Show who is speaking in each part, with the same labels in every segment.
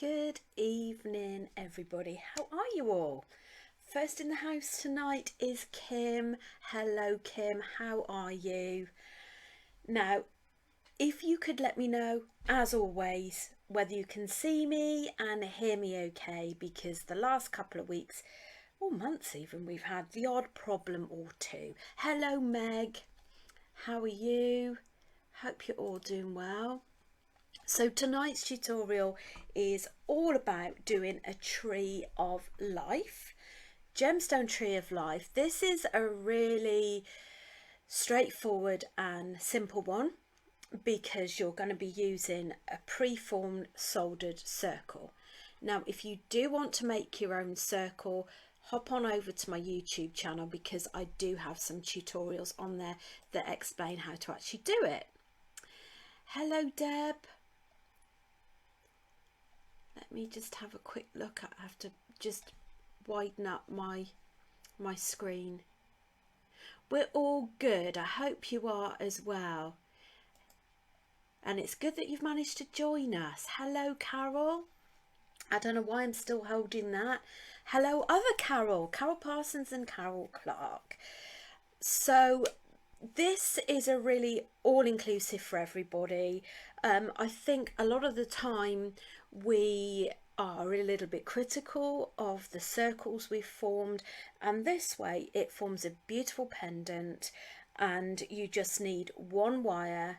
Speaker 1: Good evening, everybody. How are you all? First in the house tonight is Kim. Hello, Kim. How are you? Now, if you could let me know, as always, whether you can see me and hear me okay, because the last couple of weeks, or months even, we've had the odd problem or two. Hello, Meg. How are you? Hope you're all doing well. So tonight's tutorial is all about doing a tree of life, gemstone tree of life. This is a really straightforward and simple one because you're going to be using a preformed soldered circle. Now, if you do want to make your own circle, hop on over to my YouTube channel because I do have some tutorials on there that explain how to actually do it. Hello, Deb. Let me just have a quick look. I have to just widen up my screen. We're all good. I hope you are as well. And it's good that you've managed to join us. Hello, Carol. I don't know why I'm still holding that. Hello, other Carol. Carol Parsons and Carol Clark. So this is a really all-inclusive for everybody. I think a lot of the time we are a little bit critical of the circles we've formed, and this way it forms a beautiful pendant, and you just need one wire,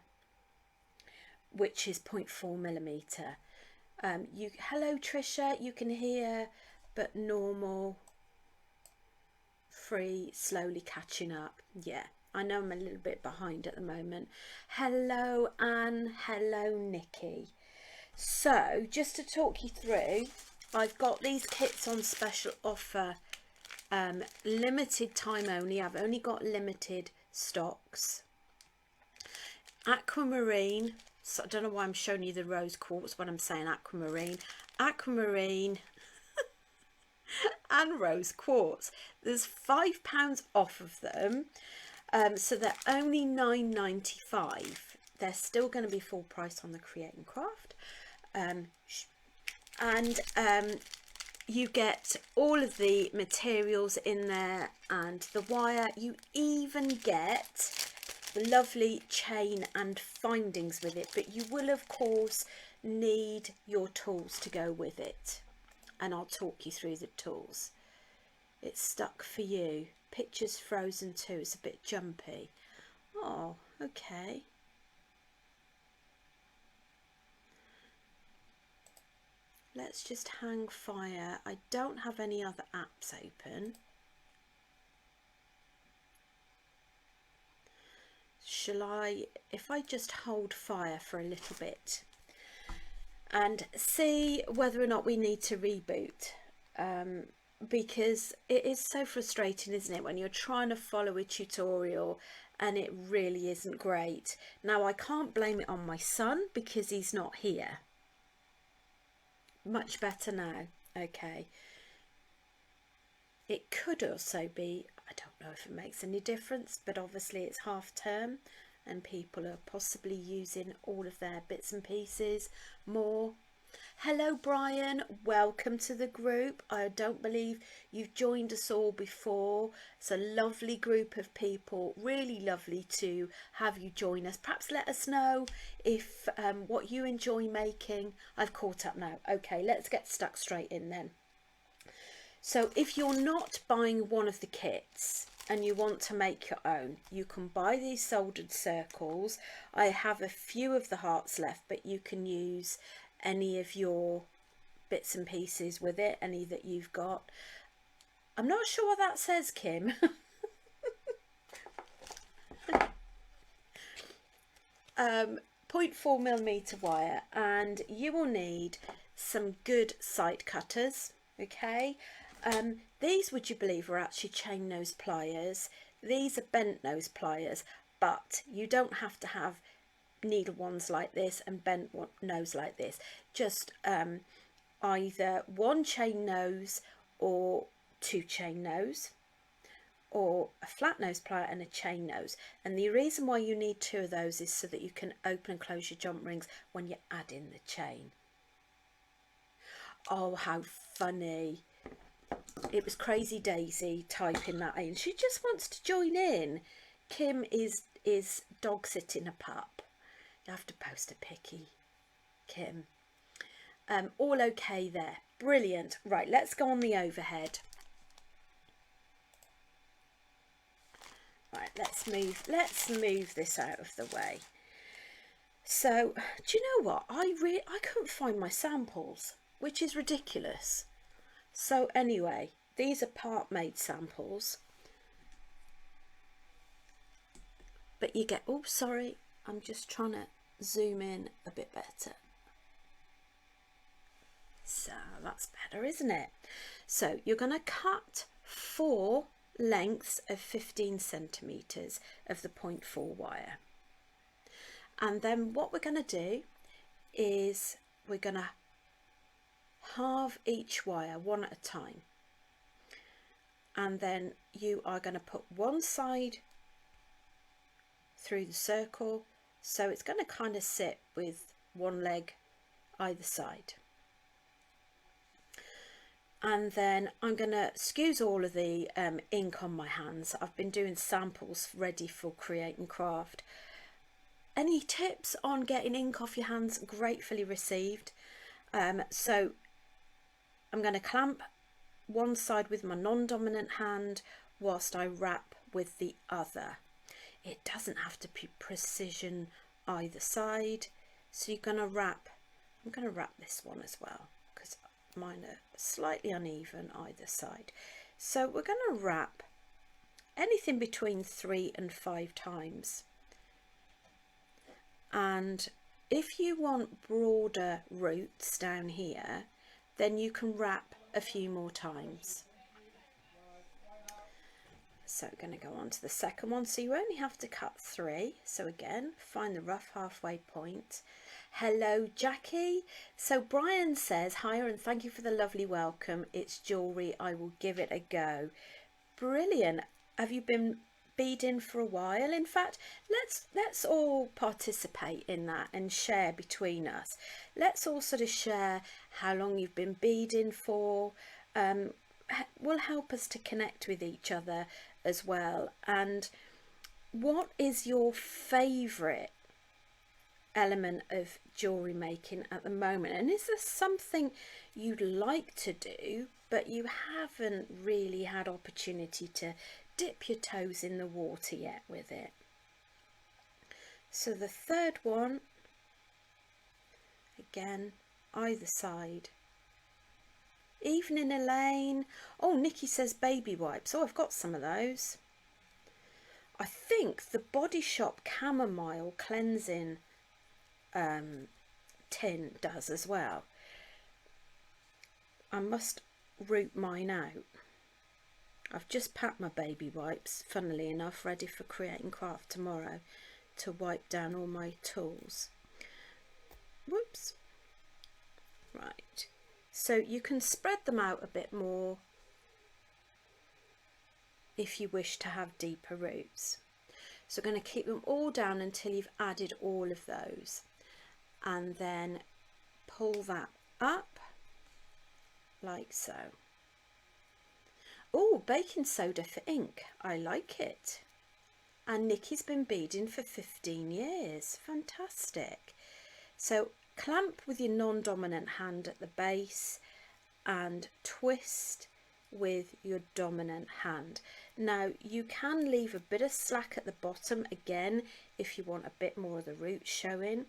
Speaker 1: which is 0.4 millimeter. Hello Trisha, you can hear, but normal, free, slowly catching up. Yeah, I know I'm a little bit behind at the moment. Hello Anne, hello Nikki. So just to talk you through, I've got these kits on special offer, limited time only. I've only got limited stocks. Aquamarine, so I don't know why I'm showing you the rose quartz when I'm saying aquamarine. Aquamarine and rose quartz. There's £5 off of them, so they're only £9.95. They're still going to be full price on the Create and Craft. You get all of the materials in there and the wire. You even get the lovely chain and findings with it, but you will of course need your tools to go with it, and I'll talk you through the tools. It's stuck for you. Pictures frozen too. It's a bit jumpy. Oh, okay. Let's just hang fire. I don't have any other apps open. Shall I, if I just hold fire for a little bit and see whether or not we need to reboot, because it is so frustrating, isn't it, when you're trying to follow a tutorial and it really isn't great. Now, I can't blame it on my son because he's not here. Much better now. Okay, it could also be, I don't know if it makes any difference, but obviously it's half term and people are possibly using all of their bits and pieces more. Hello Brian, welcome to the group. I don't believe you've joined us all before. It's a lovely group of people, really lovely to have you join us. Perhaps let us know if what you enjoy making. I've caught up now. Okay, let's get stuck straight in then. So if you're not buying one of the kits and you want to make your own, you can buy these soldered circles. I have a few of the hearts left, but you can use any of your bits and pieces with it, any that you've got. I'm not sure what that says, Kim. 0.4mm wire, and you will need some good side cutters. Okay, these, would you believe, are actually chain nose pliers. These are bent nose pliers, but you don't have to have needle ones like this and bent nose like this. Just either one chain nose or two chain nose, or a flat nose plier and a chain nose. And the reason why you need two of those is so that you can open and close your jump rings when you add in the chain. Oh, how funny. It was Crazy Daisy typing that in. She just wants to join in. Kim is dog sitting a pup. You have to post a picky, Kim. All okay there. Brilliant. Right, let's go on the overhead. Right, let's move this out of the way. So, do you know what? I couldn't find my samples, which is ridiculous. So anyway, these are part made samples. But you get, oh sorry, I'm just trying to zoom in a bit better. So that's better, isn't it? So you're going to cut 4 lengths of 15 centimeters of the 0.4 wire. And then what we're going to do is we're going to halve each wire one at a time. And then you are going to put one side through the circle, so it's going to kind of sit with one leg either side. And then I'm going to excuse all of the ink on my hands. I've been doing samples ready for Create and Craft. Any tips on getting ink off your hands? Gratefully received. So I'm going to clamp one side with my non-dominant hand whilst I wrap with the other. It doesn't have to be precision either side. So you're going to wrap, I'm going to wrap this one as well because mine are slightly uneven either side. So we're going to wrap anything between 3 and 5 times. And if you want broader roots down here, then you can wrap a few more times. So we're going to go on to the second one. So you only have to cut 3. So again, find the rough halfway point. Hello, Jackie. So Brian says, hi, and thank you for the lovely welcome. It's jewellery. I will give it a go. Brilliant. Have you been beading for a while? In fact, let's all participate in that and share between us. Let's all sort of share how long you've been beading for. Will help us to connect with each other as well. And what is your favourite element of jewellery making at the moment? And is there something you'd like to do but you haven't really had opportunity to dip your toes in the water yet with it? So the third one, again, either side. Evening, Elaine. Oh, Nikki says baby wipes. Oh, I've got some of those. I think the Body Shop chamomile cleansing tin does as well. I must root mine out. I've just packed my baby wipes, funnily enough, ready for Create and Craft tomorrow to wipe down all my tools. Whoops. Right. So you can spread them out a bit more if you wish to have deeper roots. So we're going to keep them all down until you've added all of those, and then pull that up like so. Oh, baking soda for ink. I like it. And Nikki's been beading for 15 years. Fantastic. So clamp with your non-dominant hand at the base and twist with your dominant hand. Now you can leave a bit of slack at the bottom again if you want a bit more of the roots showing,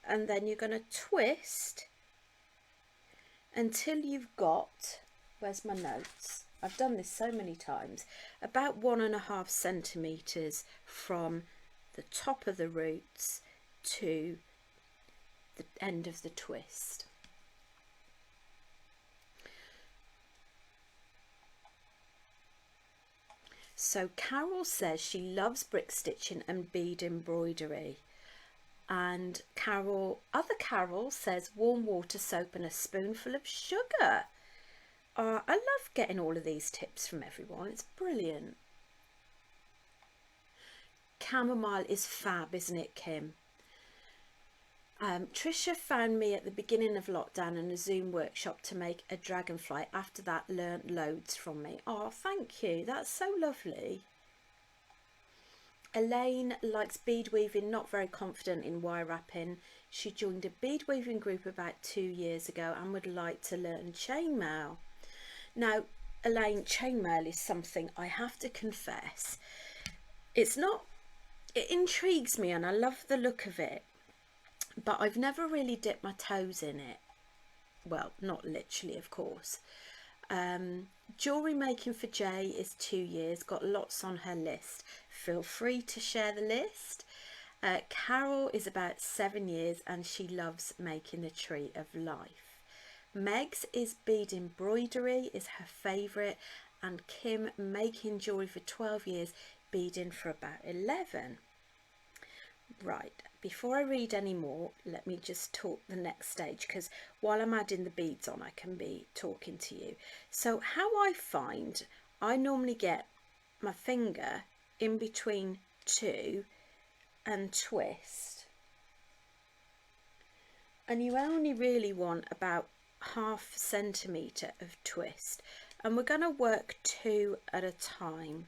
Speaker 1: and then you're going to twist until you've got, where's my notes, I've done this so many times, about 1.5 centimeters from the top of the roots to the end of the twist. So Carol says she loves brick stitching and bead embroidery. And other Carol says warm water, soap and a spoonful of sugar. I love getting all of these tips from everyone. It's brilliant. Chamomile is fab, isn't it, Kim? Trisha found me at the beginning of lockdown in a Zoom workshop to make a dragonfly. After that, learnt loads from me. Oh, thank you. That's so lovely. Elaine likes bead weaving, not very confident in wire wrapping. She joined a bead weaving group about 2 years ago and would like to learn chainmail. Now, Elaine, chainmail is something I have to confess. It intrigues me and I love the look of it, but I've never really dipped my toes in it. Well, not literally, of course. Jewellery making for Jay is 2 years, got lots on her list. Feel free to share the list. Carol is about 7 years and she loves making the tree of life. Meg's is bead embroidery is her favourite, and Kim making jewellery for 12 years, beading for about 11. Right, before I read any more, let me just talk the next stage, because while I'm adding the beads on I can be talking to you. So how I normally get my finger in between two and twist, and you only really want about 1/2 centimetre of twist, and we're going to work 2 at a time.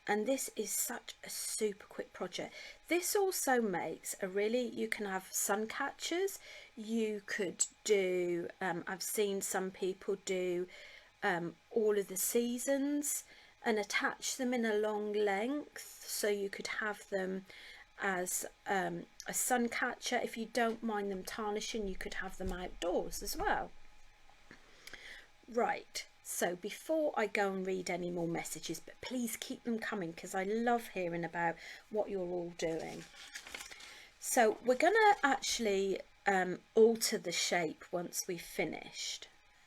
Speaker 1: And this is such a super quick project. This also makes you can have sun catchers. You could do, I've seen some people do all of the seasons and attach them in a long length, so you could have them as a sun catcher. If you don't mind them tarnishing, you could have them outdoors as well. Right, so before I go and read any more messages, but please keep them coming because I love hearing about what you're all doing. So we're going to actually alter the shape once we've finished.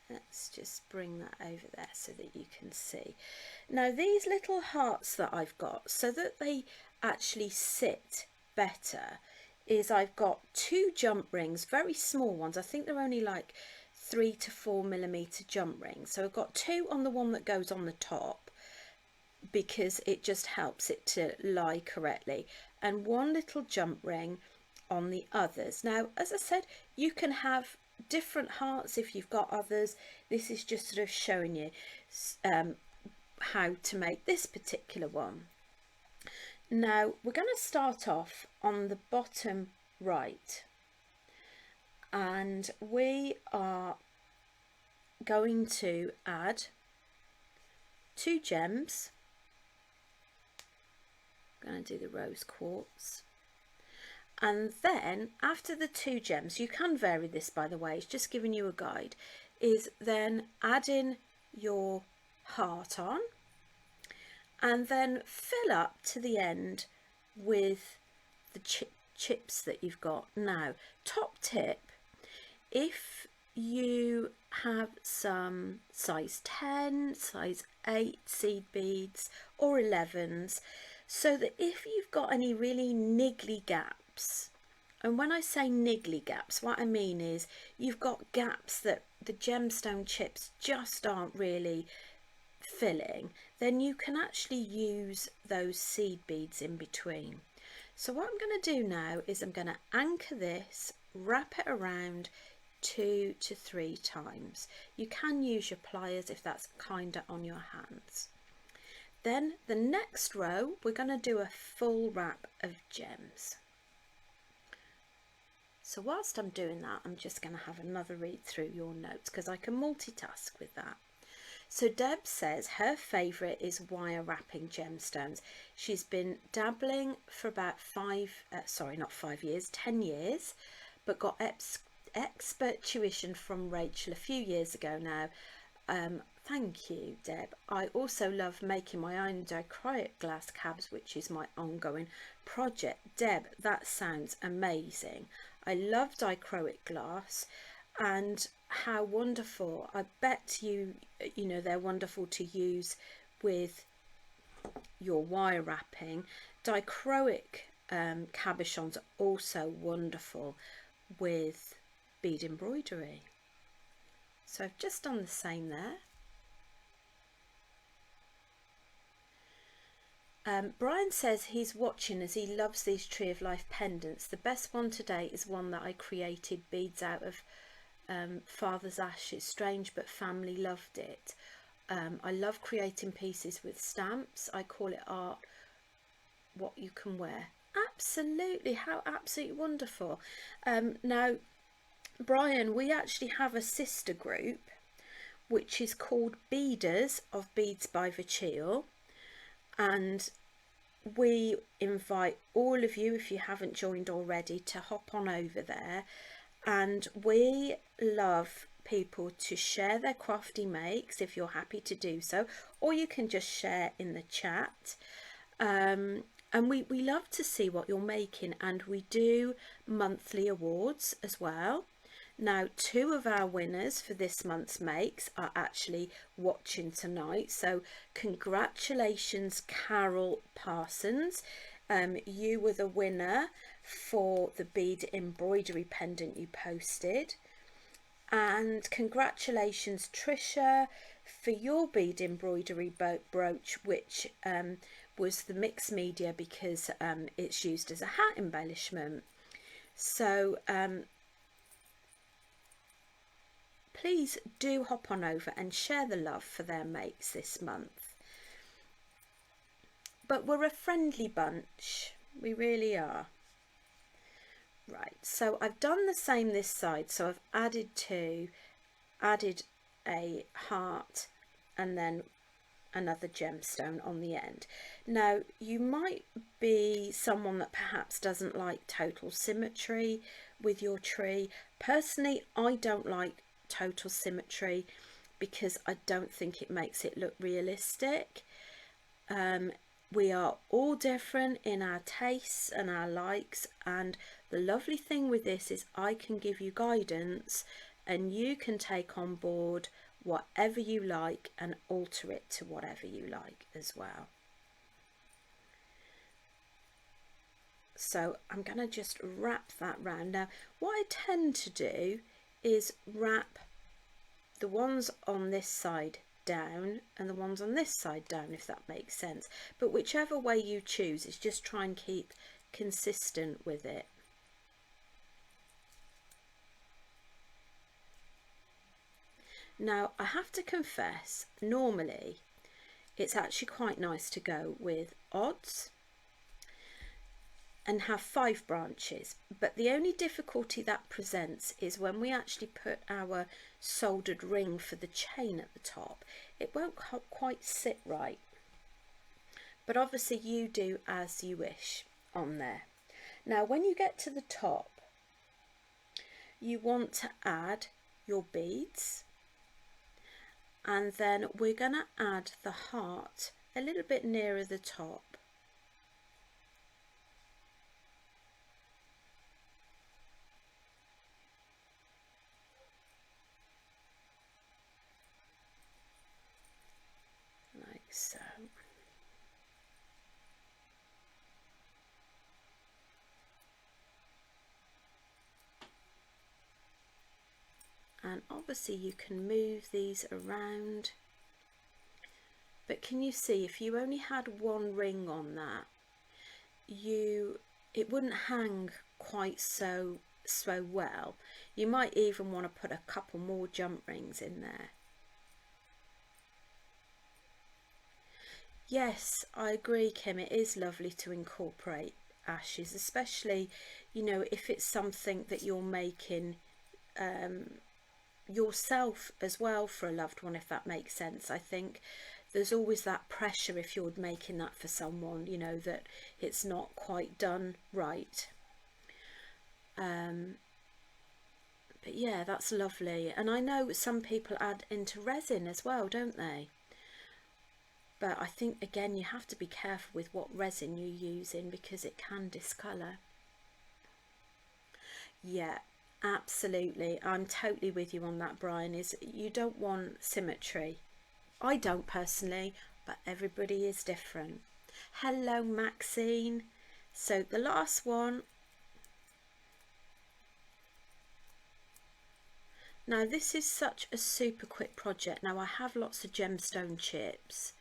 Speaker 1: Let's just bring that over there so that you can see. Now these little hearts that I've got, so that they actually sit better, is I've got 2 jump rings, very small ones. I think they're only like 3 to 4 millimeter jump rings. So I've got 2 on the one that goes on the top because it just helps it to lie correctly, and 1 little jump ring on the others. Now, as I said, you can have different hearts if you've got others. This is just sort of showing you how to make this particular one. Now we're going to start off on the bottom right, and we are going to add 2 gems. I'm going to do the rose quartz, and then after the 2 gems, you can vary this by the way, it's just giving you a guide, is then adding your heart on, and then fill up to the end with the chips that you've got. Now, top tip, if you have some size 10, size 8 seed beads or 11s, so that if you've got any really niggly gaps, and when I say niggly gaps, what I mean is you've got gaps that the gemstone chips just aren't really filling, then you can actually use those seed beads in between. So what I'm going to do now is I'm going to anchor this, wrap it around 2 to 3 times. You can use your pliers if that's kinder on your hands. Then the next row we're going to do a full wrap of gems. So whilst I'm doing that, I'm just going to have another read through your notes because I can multitask with that. So Deb says her favourite is wire wrapping gemstones. She's been dabbling for about 10 years, but got expert tuition from Rachel a few years ago now. Thank you, Deb. I also love making my own dichroic glass cabs, which is my ongoing project. Deb, that sounds amazing. I love dichroic glass, and how wonderful. I bet you know they're wonderful to use with your wire wrapping. Dichroic cabochons are also wonderful with bead embroidery. So I've just done the same there. Brian says he's watching as he loves these Tree of Life pendants. The best one today is one that I created beads out of father's ashes. Strange, but family loved it. I love creating pieces with stamps. I call it art what you can wear. Absolutely, how absolutely wonderful. Now Brian, we actually have a sister group which is called Beaders of Beads by Vachil, and we invite all of you, if you haven't joined already, to hop on over there. And we love people to share their crafty makes if you're happy to do so, or you can just share in the chat. And we love to see what you're making, and we do monthly awards as well. Now 2 of our winners for this month's makes are actually watching tonight, so congratulations Carol Parsons. You were the winner for the bead embroidery pendant you posted, and congratulations Trisha for your bead embroidery brooch, which was the mixed media because it's used as a hat embellishment. So please do hop on over and share the love for their makes this month. But we're a friendly bunch, we really are. Right, so I've done the same this side, so I've added a heart and then another gemstone on the end. Now you might be someone that perhaps doesn't like total symmetry with your tree. Personally, I don't like total symmetry because I don't think it makes it look realistic. We are all different in our tastes and our likes, and the lovely thing with this is I can give you guidance and you can take on board whatever you like and alter it to whatever you like as well. So I'm going to just wrap that round. Now what I tend to do is wrap the ones on this side down and the ones on this side down, if that makes sense, but whichever way you choose, is just try and keep consistent with it. Now I have to confess, normally it's actually quite nice to go with odds and have 5 branches, but the only difficulty that presents is when we actually put our soldered ring for the chain at the top, it won't quite sit right, but obviously you do as you wish on there. Now when you get to the top, you want to add your beads, and then we're going to add the heart a little bit nearer the top. Like so. And obviously you can move these around, but can you see if you only had one ring on that, you it wouldn't hang quite so well. You might even want to put a couple more jump rings in there. Yes, I agree, Kim. It is lovely to incorporate ashes, especially, you know, if it's something that you're making yourself as well for a loved one, if that makes sense. I think there's always that pressure if you're making that for someone, you know, that it's not quite done right. But yeah, that's lovely. And I know some people add into resin as well, don't they? But I think, again, you have to be careful with what resin you're using because it can discolour. Yeah, absolutely. I'm totally with you on that, Brian. Is you don't want symmetry. I don't personally, but everybody is different. Hello, Maxine. So the last one. Now this is such a super quick project. Now I have lots of gemstone chips,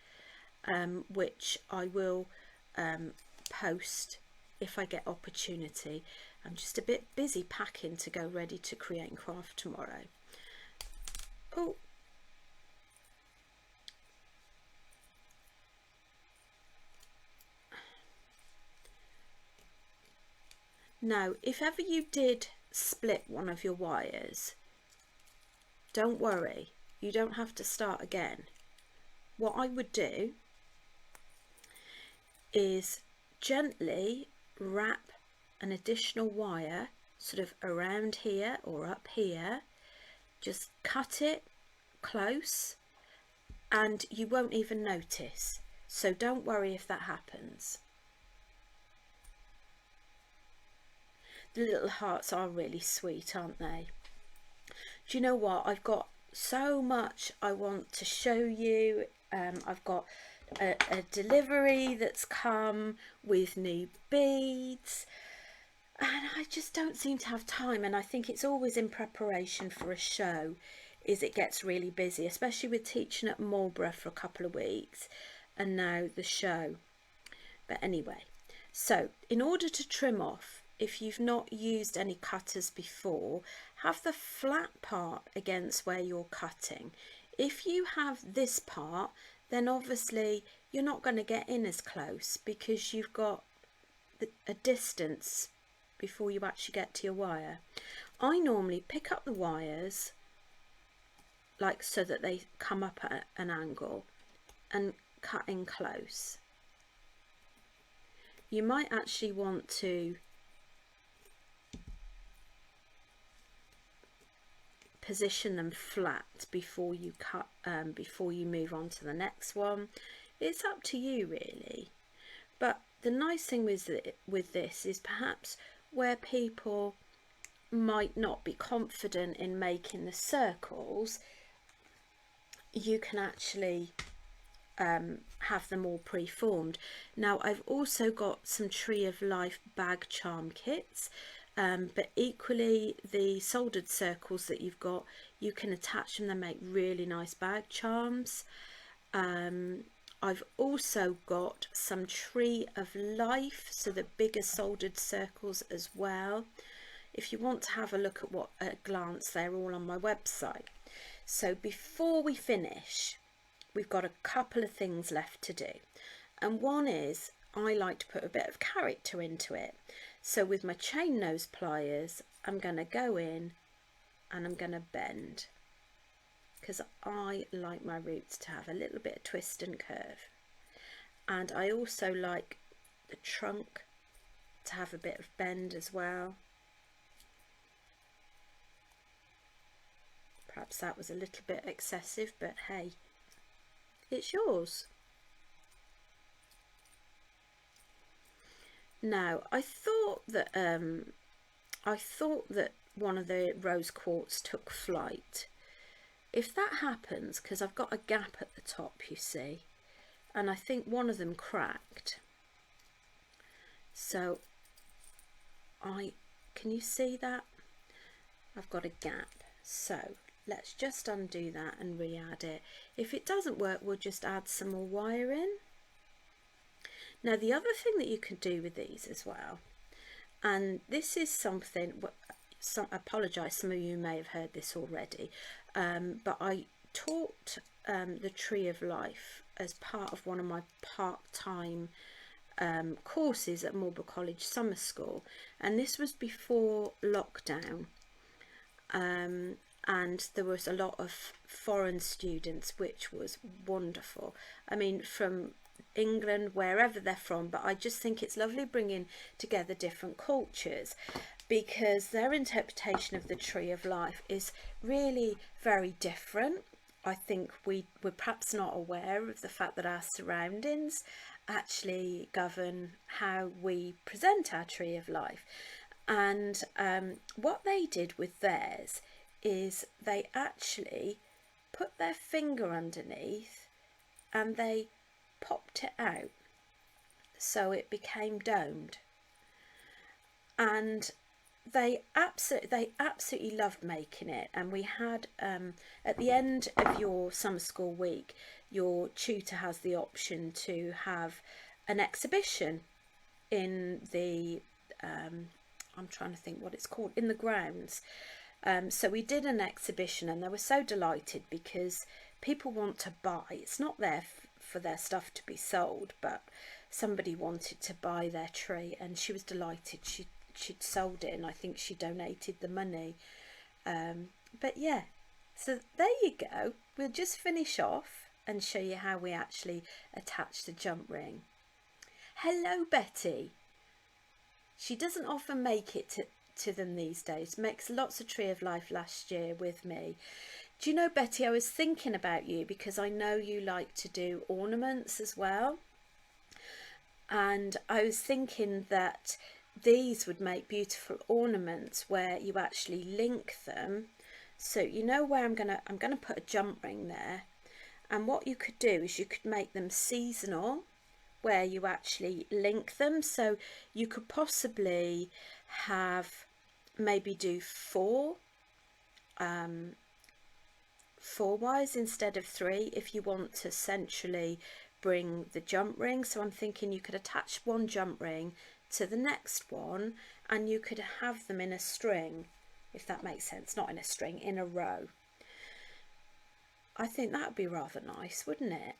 Speaker 1: which I will post if I get opportunity. I'm just a bit busy packing to go ready to create and craft tomorrow. Oh, now if ever you did split one of your wires, don't worry, you don't have to start again. What I would do is gently wrap an additional wire sort of around here or up here, just cut it close and you won't even notice, so don't worry if that happens. The little hearts are really sweet, aren't they? Do you know what, I've got so much I want to show you. I've got a delivery that's come with new beads and I just don't seem to have time, and I think it's always in preparation for a show is it gets really busy, especially with teaching at Marlborough for a couple of weeks and now the show. But anyway, so in order to trim off, if you've not used any cutters before, have the flat part against where you're cutting. If you have this part, then obviously you're not going to get in as close because you've got a distance before you actually get to your wire. I normally pick up the wires like so that they come up at an angle and cut in close. You might actually want to position them flat before you cut, before you move on to the next one. It's up to you really. But the nice thing with this is perhaps where people might not be confident in making the circles, you can actually have them all pre-formed. Now I've also got some Tree of Life bag charm kits, but equally the soldered circles that you've got, you can attach them and make really nice bag charms. I've also got some Tree of Life, so the bigger soldered circles as well. If you want to have a look at what at a glance, they're all on my website. So before we finish, we've got a couple of things left to do, and one is I like to put a bit of character into it. So with my chain nose pliers, I'm going to go in and I'm going to bend, because I like my roots to have a little bit of twist and curve, and I also like the trunk to have a bit of bend as well. Perhaps that was a little bit excessive, but hey, it's yours. Now I thought that one of the rose quartz took flight. If that happens, because I've got a gap at the top, you see, and I think one of them cracked, so can you see that? I've got a gap, so let's just undo that and re-add it. If it doesn't work, we'll just add some more wire in. Now the other thing that you can do with these as well, And this is something, I apologise, some of you may have heard this already, but I taught the Tree of Life as part of one of my part-time courses at Marlborough College Summer School, and this was before lockdown, and there was a lot of foreign students, which was wonderful. I mean, from England, wherever they're from, but I just think it's lovely bringing together different cultures, because their interpretation of the Tree of Life is really very different. I think we're perhaps not aware of the fact that our surroundings actually govern how we present our Tree of Life. And what they did with theirs is they actually put their finger underneath and they popped it out so it became domed, and they absolutely loved making it. And we had at the end of your summer school week, your tutor has the option to have an exhibition in the I'm trying to think what it's called, in the grounds. So we did an exhibition, and they were so delighted because people want to buy. It's not there for their stuff to be sold, but somebody wanted to buy their tree, and she was delighted. She'd sold it, and I think she donated the money. But yeah, so there you go. We'll just finish off and show you how we actually attach the jump ring. Hello, Betty. She doesn't often make it to them these days. Makes lots of Tree of Life last year with me. Do you know, Betty, I was thinking about you because I know you like to do ornaments as well, and I was thinking that these would make beautiful ornaments where you actually link them. So you know where I'm gonna put a jump ring there, and what you could do is you could make them seasonal, where you actually link them. So you could possibly have, maybe do four wires instead of 3 if you want to centrally bring the jump ring. So I'm thinking you could attach one jump ring to the next one, and you could have them in a string, if that makes sense. Not in a string, in a row. I think that would be rather nice, wouldn't it?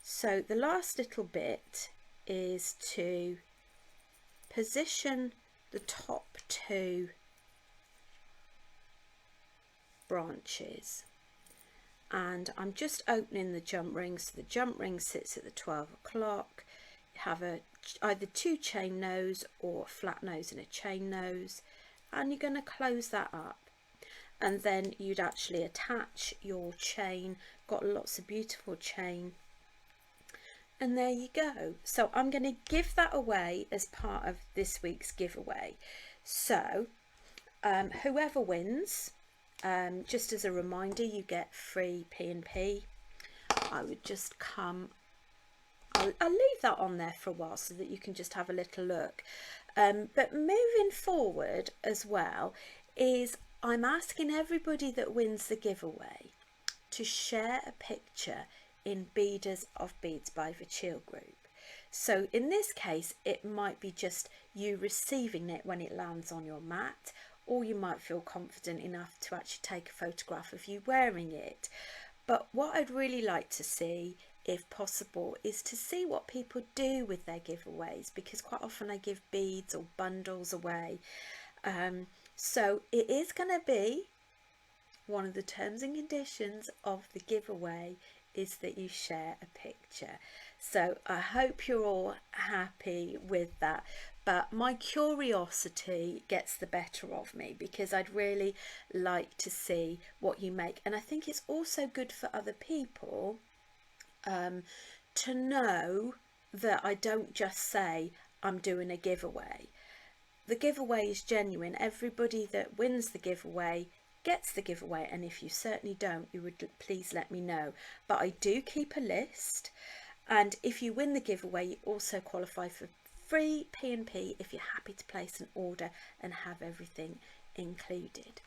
Speaker 1: So the last little bit is to position the top 2 branches, and I'm just opening the jump ring. So the jump ring sits at the 12 o'clock. You have either 2 chain nose or a flat nose and a chain nose, and you're going to close that up, and then you'd actually attach your chain. Got lots of beautiful chain, and there you go. So I'm going to give that away as part of this week's giveaway. So whoever wins, just as a reminder, you get free P&P. I would just come, I'll leave that on there for a while so that you can just have a little look. But moving forward as well is I'm asking everybody that wins the giveaway to share a picture in Beaders of Beads by the Chill group. So in this case, it might be just you receiving it when it lands on your mat, or you might feel confident enough to actually take a photograph of you wearing it. But what I'd really like to see, if possible, is to see what people do with their giveaways, because quite often I give beads or bundles away. So it is going to be one of the terms and conditions of the giveaway is that you share a picture. So I hope you're all happy with that. But my curiosity gets the better of me, because I'd really like to see what you make. And I think it's also good for other people to know that I don't just say I'm doing a giveaway. The giveaway is genuine. Everybody that wins the giveaway gets the giveaway, and if you certainly don't, you would please let me know. But I do keep a list, and if you win the giveaway, you also qualify for free P&P if you're happy to place an order and have everything included.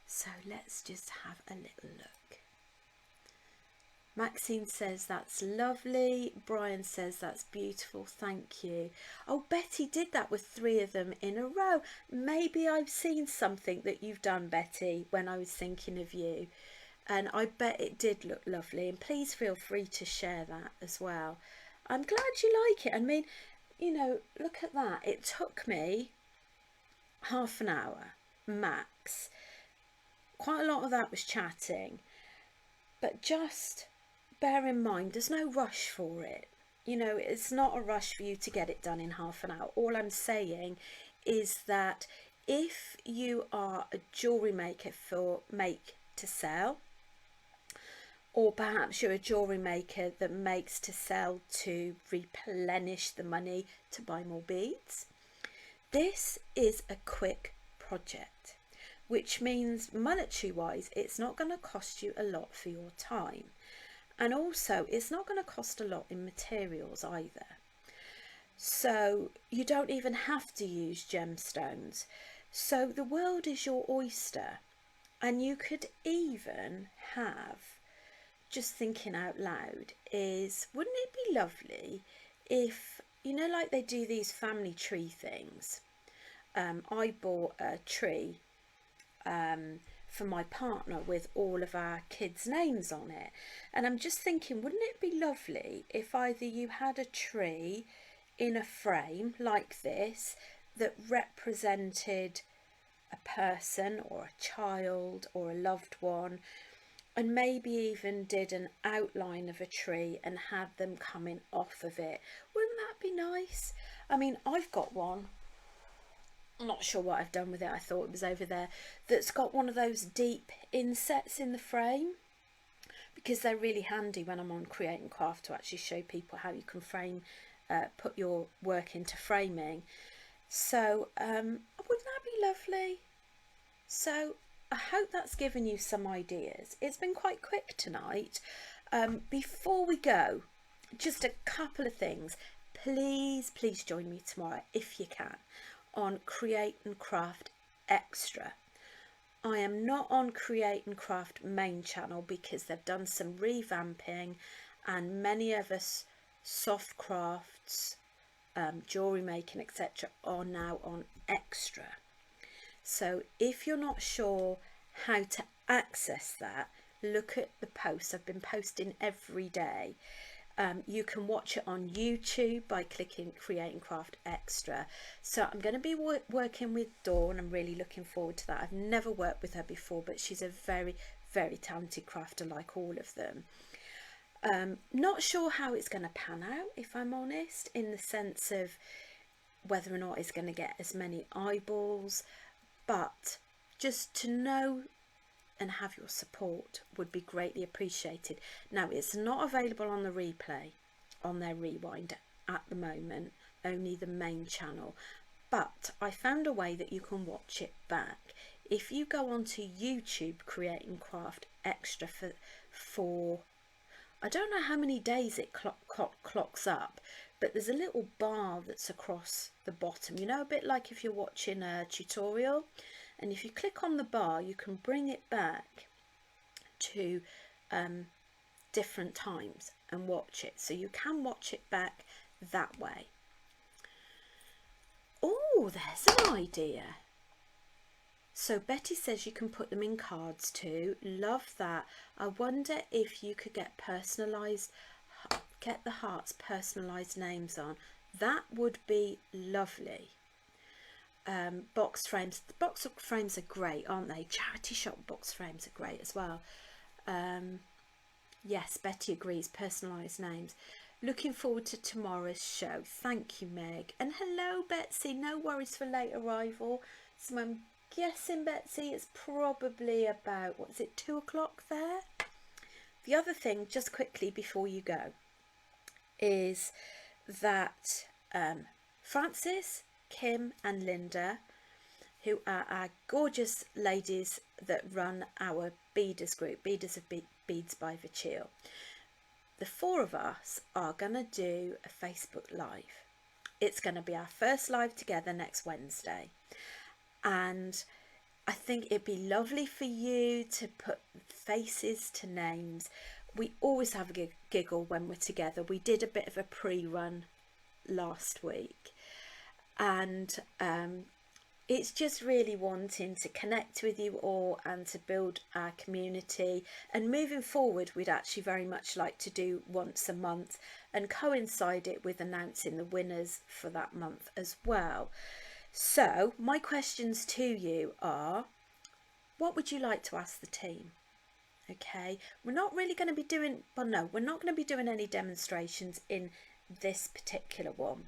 Speaker 1: So let's just have a little look. Maxine says that's lovely. Brian says that's beautiful, thank you. Oh, Betty did that with 3 of them in a row. Maybe I've seen something that you've done, Betty, when I was thinking of you, and I bet it did look lovely. And please feel free to share that as well. I'm glad you like it. I mean, you know, look at that. It took me half an hour max. Quite a lot of that was chatting, but just bear in mind there's no rush for it. You know, it's not a rush for you to get it done in half an hour. All I'm saying is that if you are a jewellery maker for make to sell, or perhaps you're a jewellery maker that makes to sell to replenish the money to buy more beads, this is a quick project, which means monetary wise it's not going to cost you a lot for your time, and also it's not going to cost a lot in materials either. So you don't even have to use gemstones. So the world is your oyster, and you could even have, just thinking out loud, is wouldn't it be lovely if, you know, like they do these family tree things. I bought a tree for my partner with all of our kids' names on it, and I'm just thinking, wouldn't it be lovely if either you had a tree in a frame like this that represented a person or a child or a loved one, and maybe even did an outline of a tree and had them coming off of it? Wouldn't that be nice? I mean, I've got one, I'm not sure what I've done with it, I thought it was over there, that's got one of those deep insets in the frame, because they're really handy when I'm on Create and Craft to actually show people how you can frame, put your work into framing. So wouldn't that be lovely? So I hope that's given you some ideas. It's been quite quick tonight. Before we go, just a couple of things. Please join me tomorrow if you can on Create and Craft Extra. I am not on Create and Craft main channel because they've done some revamping, and many of us soft crafts, jewellery making, etc. are now on Extra. So if you're not sure how to access that, look at the posts. I've been posting every day. You can watch it on YouTube by clicking Create and Craft Extra. So I'm going to be working with Dawn. I'm really looking forward to that. I've never worked with her before, but she's a very talented crafter like all of them. Not sure how it's going to pan out, if I'm honest, in the sense of whether or not it's going to get as many eyeballs, but just to know and have your support would be greatly appreciated. Now, it's not available on the replay, on their rewind at the moment, only the main channel, but I found a way that you can watch it back. If you go onto YouTube, Create and Craft Extra for I don't know how many days it clocks up, but there's a little bar that's across the bottom, you know, a bit like if you're watching a tutorial, and if you click on the bar you can bring it back to different times and watch it, so you can watch it back that way. Oh, there's an idea. So Betty says you can put them in cards too. Love that. I wonder if you could get personalised, get the hearts personalised names on. That would be lovely. Box frames. The box frames are great, aren't they? Charity shop box frames are great as well. Yes, Betty agrees. Personalised names. Looking forward to tomorrow's show. Thank you, Meg. And hello, Betsy. No worries for late arrival. So I'm guessing, Betsy, it's probably about, what is it, 2 o'clock there? The other thing, just quickly before you go, is that Frances, Kim and Linda, who are our gorgeous ladies that run our Beaders group, Beaders of Beads by Vachil, the 4 of us are going to do a Facebook Live. It's going to be our first live together next Wednesday. And I think it'd be lovely for you to put faces to names. we always have a giggle when we're together. We did a bit of a pre-run last week, and it's just really wanting to connect with you all and to build our community. And moving forward, we'd actually very much like to do once a month and coincide it with announcing the winners for that month as well. So my questions to you are, what would you like to ask the team? Okay, we're not really going to be doing, well, no, we're not going to be doing any demonstrations in this particular one.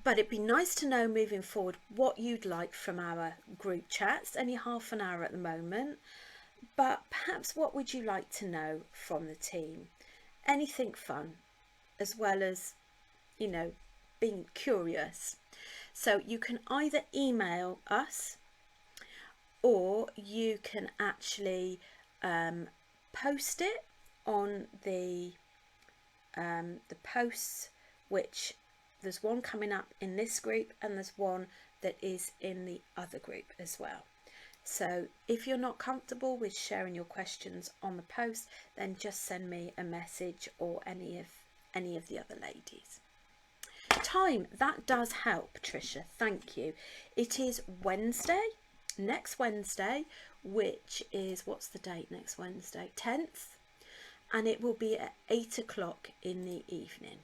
Speaker 1: But it'd be nice to know moving forward what you'd like from our group chats. Only half an hour at the moment, but perhaps what would you like to know from the team? Anything fun, as well as, you know, being curious. So you can either email us, or you can actually post it on the posts, which there's one coming up in this group and there's one that is in the other group as well. So if you're not comfortable with sharing your questions on the post, then just send me a message, or any of the other ladies. Time, that does help, Tricia, thank you. It is Wednesday, next Wednesday, which is, what's the date next Wednesday? 10th, and it will be at 8 o'clock in the evening.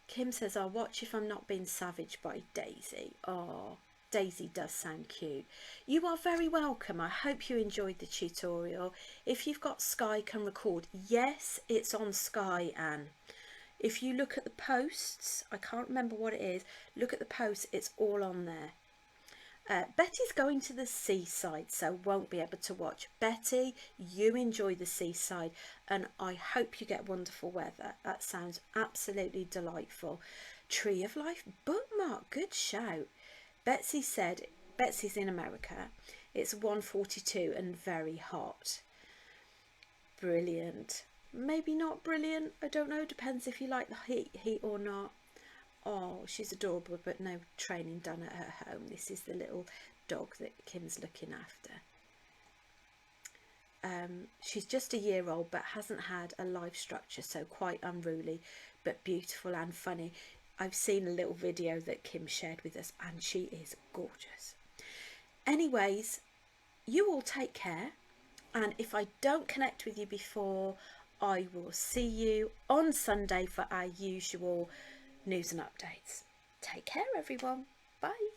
Speaker 1: Kim says, I'll watch if I'm not being savage by Daisy. Oh, Daisy does sound cute. You are very welcome. I hope you enjoyed the tutorial. If you've got Sky Can Record, yes, it's on Sky, Anne. If you look at the posts, I can't remember what it is, look at the posts, it's all on there. Betty's going to the seaside, so won't be able to watch. Betty, you enjoy the seaside, and I hope you get wonderful weather. That sounds absolutely delightful. Tree of Life bookmark, good shout. Betsy said, Betsy's in America, it's 1:42 and very hot. Brilliant. Maybe not brilliant, I don't know, depends if you like the heat or not. Oh, she's adorable, but no training done at her home. This is the little dog that Kim's looking after. She's just a year old, but hasn't had a life structure, so quite unruly, but beautiful and funny. I've seen a little video that Kim shared with us, and she is gorgeous. Anyways, you all take care, and if I don't connect with you before, I will see you on Sunday for our usual news and updates. Take care, everyone. Bye.